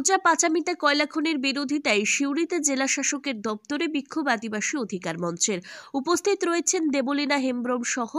দেউচা পাচামিতে কয়লা খনির বিরোধিতায় সিউড়িতে জেলা শাসকের দপ্তরে বিক্ষোভ আদিবাসী অধিকার মঞ্চের। উপস্থিত রয়েছেন দেবলীনা হেমব্রম সহ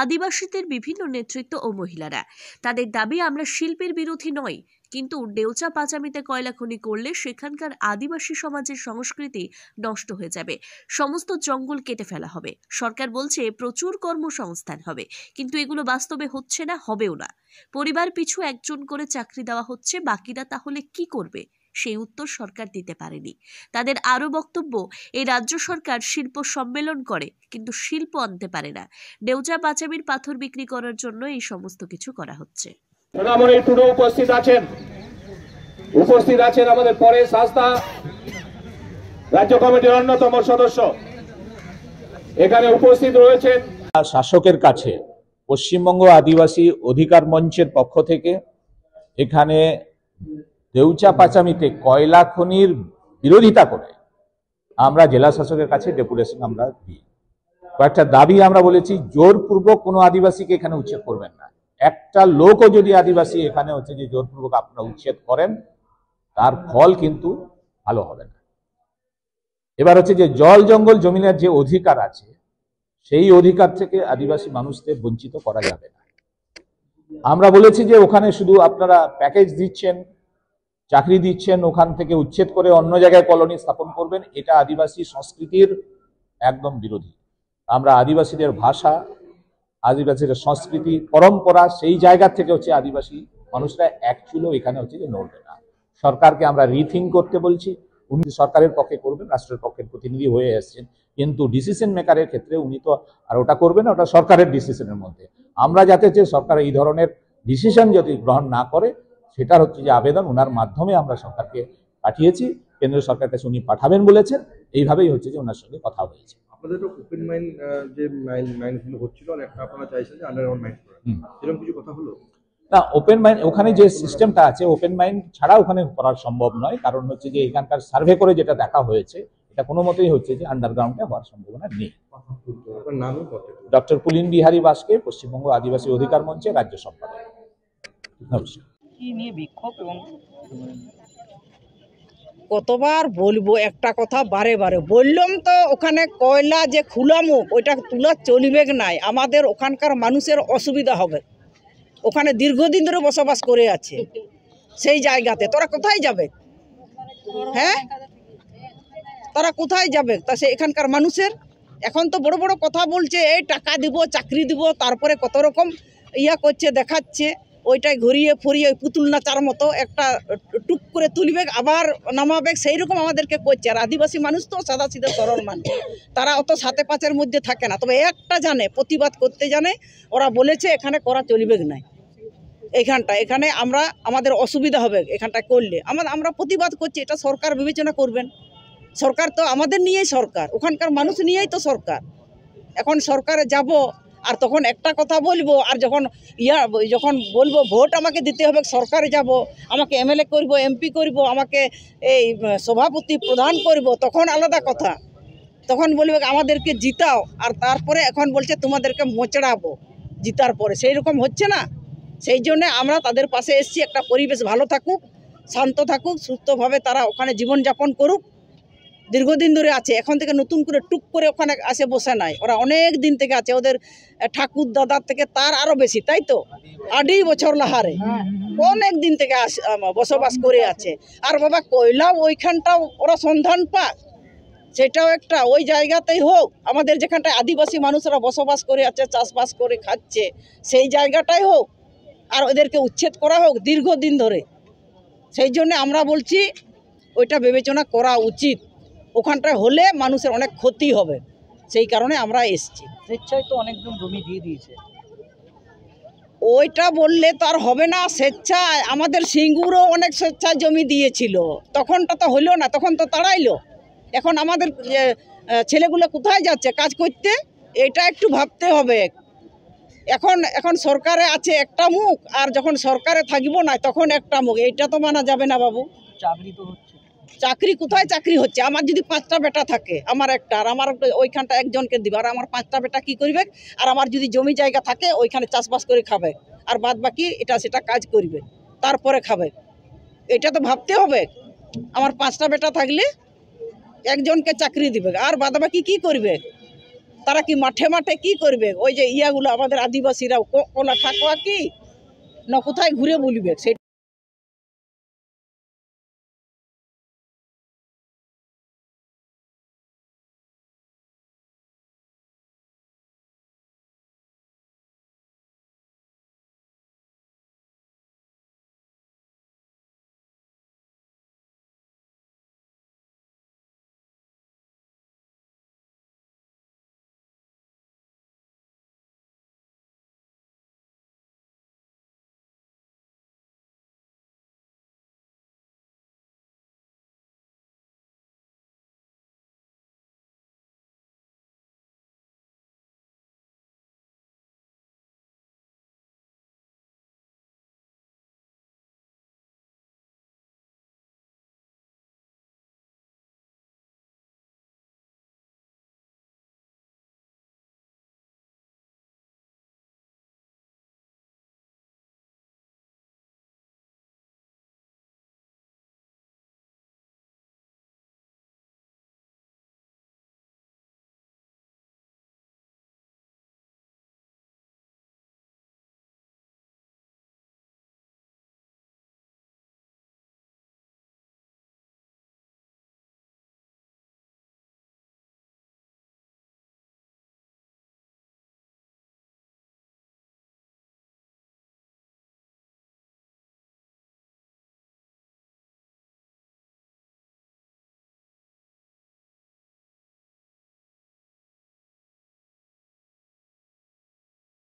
আদিবাসীদের বিভিন্ন নেতৃত্ব ও মহিলারা। তাদের দাবি, আমরা শিল্পের বিরোধী নই, কিন্তু দেউচা পাচামিতে কয়লা খনি করলে সেখানকার আদিবাসী সমাজের সংস্কৃতি নষ্ট হয়ে যাবে, সমস্ত জঙ্গল কেটে ফেলা হবে। সরকার বলছে প্রচুর কর্মসংস্থান হবে, কিন্তু এগুলো বাস্তবে হচ্ছে না, হবেও না। পরিবার পিছু একজন করে চাকরি দেওয়া হচ্ছে, বাকিরা তাহলে কি করবে? সেই উত্তর সরকার দিতে পারেনি। তাদের আরো বক্তব্য, এই রাজ্য সরকার শিল্প সম্মেলন করে কিন্তু শিল্প আনতে পারে না। দেউচা পাচামির পাথর বিক্রি করার জন্য এই সমস্ত কিছু করা হচ্ছে। উপস্থিত আছেন আমাদের পরেশ হাঁসদা, রাজ্য কমিটির অন্যতম সদস্য। এখানে উপস্থিত রয়েছেন শাসকের কাছে পশ্চিমবঙ্গ আদিবাসী অধিকার মঞ্চের পক্ষ থেকে এখানে দেউচা পাচামিতে কয়লা খনির বিরোধিতা করে আমরা জেলা শাসকের কাছে ডেপুটেশন আমরা দিই। কয়েকটা দাবি আমরা বলেছি, জোরপূর্বক কোনো আদিবাসীকে এখানে উচ্ছেদ করবেন না। একটা লোকও যদি আদিবাসী এখানে হচ্ছে যে জোরপূর্বক আপনারা উচ্ছেদ করেন, তার ফল কিন্তু ভালো হবে না। এবার হচ্ছে যে জল জঙ্গল জমিনের যে অধিকার আছে, সেই অধিকার থেকে আদিবাসী মানুষদের বঞ্চিত করা যাবে না। আমরা বলেছি যে ওখানে শুধু আপনারা প্যাকেজ দিচ্ছেন, চাকরি দিচ্ছেন, ওখান থেকে উচ্ছেদ করে অন্য জায়গায় কলোনি স্থাপন করবেন, এটা আদিবাসী সংস্কৃতির একদম বিরোধী। আমরা আদিবাসীদের ভাষা, আদিবাসীদের সংস্কৃতি, পরম্পরা, সেই জায়গা থেকে হচ্ছে আদিবাসী মানুষরা এক চুলো এখানে হচ্ছে যে নড়বে না। সরকারকে আমরা রিথিঙ্ক করতে বলছি। উনি সরকারের পক্ষে করবেন, রাষ্ট্রের পক্ষের প্রতিনিধি হয়ে এসেছেন, কিন্তু ডিসিশন মেকারের ক্ষেত্রে উনি তো আর ওটা করবেন না, ওটা সরকারের ডিসিশনের মধ্যে। আমরা যাতে যে সরকার এই ধরনের ডিসিশন যদি গ্রহণ না করে, সেটার হচ্ছে যে আবেদন ওনার মাধ্যমে আমরা সরকারকে পাঠিয়েছি। কেন্দ্রীয় সরকারের কাছে উনি পাঠাবেন বলেছেন। এইভাবেই হচ্ছে যে ওনার সঙ্গে কথা হয়েছে। আপনাদের তো ওপেন মাইন যে মাইনগুলো হচ্ছিল, একটা আপনারা চাইছেন যে আন্ডারগ্রাউন্ড মাইন করা, এরকম কিছু কথা হলো না? ওপেন মাইন ওখানে যে সিস্টেমটা আছে, ওপেন মাইন ছাড়া ওখানে করা সম্ভব নয়। কারণ হচ্ছে যে এখানকার সার্ভে করে যেটা দেখা হয়েছে, এটা কোনো মতেই হচ্ছে যে আন্ডারগ্রাউন্ডে হওয়ার সম্ভাবনা নেই। ডক্টর পুলিন বিহারী বাসকে, পশ্চিমবঙ্গ আদিবাসী অধিকার মঞ্চে রাজ্য সম্পাদক। কি নিয়ে বিক্ষোভ? এবং কতবার বলবো একটা কথা, বারে বারে বললাম তো, ওখানে কয়লা যে খুলামুখ ওইটা তুলা চলিবে নাই। আমাদের ওখানকার মানুষের অসুবিধা হবে। ওখানে দীর্ঘদিন ধরে বসবাস করে আছে সেই জায়গাতে, তোরা কোথায় যাবে? হ্যাঁ, তারা কোথায় যাবে? তা সে এখানকার মানুষের এখন তো বড় বড় কথা বলছে, এই টাকা দিব, চাকরি দিব, তারপরে কত রকম ইয়া করছে, দেখাচ্ছে। ওইটাই ঘুরিয়ে ফুরিয়ে ওই পুতুল নাচার মতো একটা টুক করে তুলবে, আবার নামাবে, সেই রকম আমাদেরকে করছে। আর আদিবাসী মানুষ তো সাদা সিধা সরল মানুষ, তারা অত সাথে পাঁচের মধ্যে থাকে না। তবে একটা জানে, প্রতিবাদ করতে জানে। ওরা বলেছে এখানে করা চলিবে না, এখানে আমাদের অসুবিধা হবে এখানটায় করলে। আমরা প্রতিবাদ করছি, এটা সরকার বিবেচনা করবেন। সরকার তো আমাদের নিয়েই সরকার, ওখানকার মানুষ নিয়েই তো সরকার। এখন সরকারে যাব আর তখন একটা কথা বলবো, আর যখন বলবো ভোট আমাকে দিতে হবে, সরকারে যাব, আমাকে এমএলএ করব, এমপি করব, আমাকে এই সভাপতি প্রধান করব, তখন আলাদা কথা। তখন বলবে আমাদেরকে জিতাও, আর তারপরে এখন বলছে তোমাদেরকে মোচড়াবো জিতার পরে। সেই রকম হচ্ছে না। সেই জন্য আমরা তাদের পাশে এসেছি। একটা পরিবেশ ভালো থাকুক, শান্ত থাকুক, সুস্থভাবে তারা ওখানে জীবনযাপন করুক। দীর্ঘদিন ধরে আছে, এখন থেকে নতুন করে টুক করে ওখানে আসে বসে নাই। ওরা অনেক দিন থেকে আছে, ওদের ঠাকুর দাদার থেকে তার আরো বেশি, তাই তো 8 বছর লাহারে অনেক দিন থেকে বসবাস করে আছে। আর বাবা কয়লা ওইখানটাও ওরা সন্ধান পাক, সেটাও একটা ওই জায়গাতেই হোক, আমাদের যেখানটায় আদিবাসী মানুষরা বসবাস করে আছে, চাষবাস করে খাচ্ছে, সেই জায়গাটাই হোক, আর ওদেরকে উচ্ছেদ করা হোক দীর্ঘদিন ধরে। সেই জন্য আমরা বলছি ওইটা বিবেচনা করা উচিত। ওখানটায় হলে মানুষের অনেক ক্ষতি হবে, সেই কারণে আমরা এসছি। স্বেচ্ছায় তো অনেকজন জমি দিয়ে দিয়েছে, ওইটা বললে তো আর হবে না। স্বেচ্ছায় আমাদের সিঙ্গুরও অনেক স্বেচ্ছায় জমি দিয়েছিল, তখনটা তো হইল না, তখন তো তাড়াইলো। এখন আমাদের ছেলেগুলো কোথায় যাচ্ছে কাজ করতে, এটা একটু ভাবতে হবে। এখন সরকারে আছে একটা মুখ, আর যখন সরকারে থাকব না তখন একটা মুখ, এইটা তো মানা যাবে না বাবু। চাকরি তো হচ্ছে, চাকরি কোথায় চাকরি হচ্ছে? আমার যদি 5টা বেটা থাকে, আমার একটা, আর আমার ওইখানটা একজনকে দিবে, আর আমার 5টা বেটা কি করবে? আর আমার যদি জমি জায়গা থাকে ওইখানে চাষবাস করে খাবে, আর বাদ বাকি এটা সেটা কাজ করবে, তারপরে খাবে। এটা তো ভাবতে হবে। আমার 5টা বেটা থাকলে একজনকে চাকরি দিবে, আর বাদবাকি কি করবে? তারা কি মাঠে মাঠে কি করবে? ওই যে ইয়াগুলো আমাদের আদিবাসীরা কোলা ঠাকুয়া কি না কোথায় ঘুরে বলবে সেটা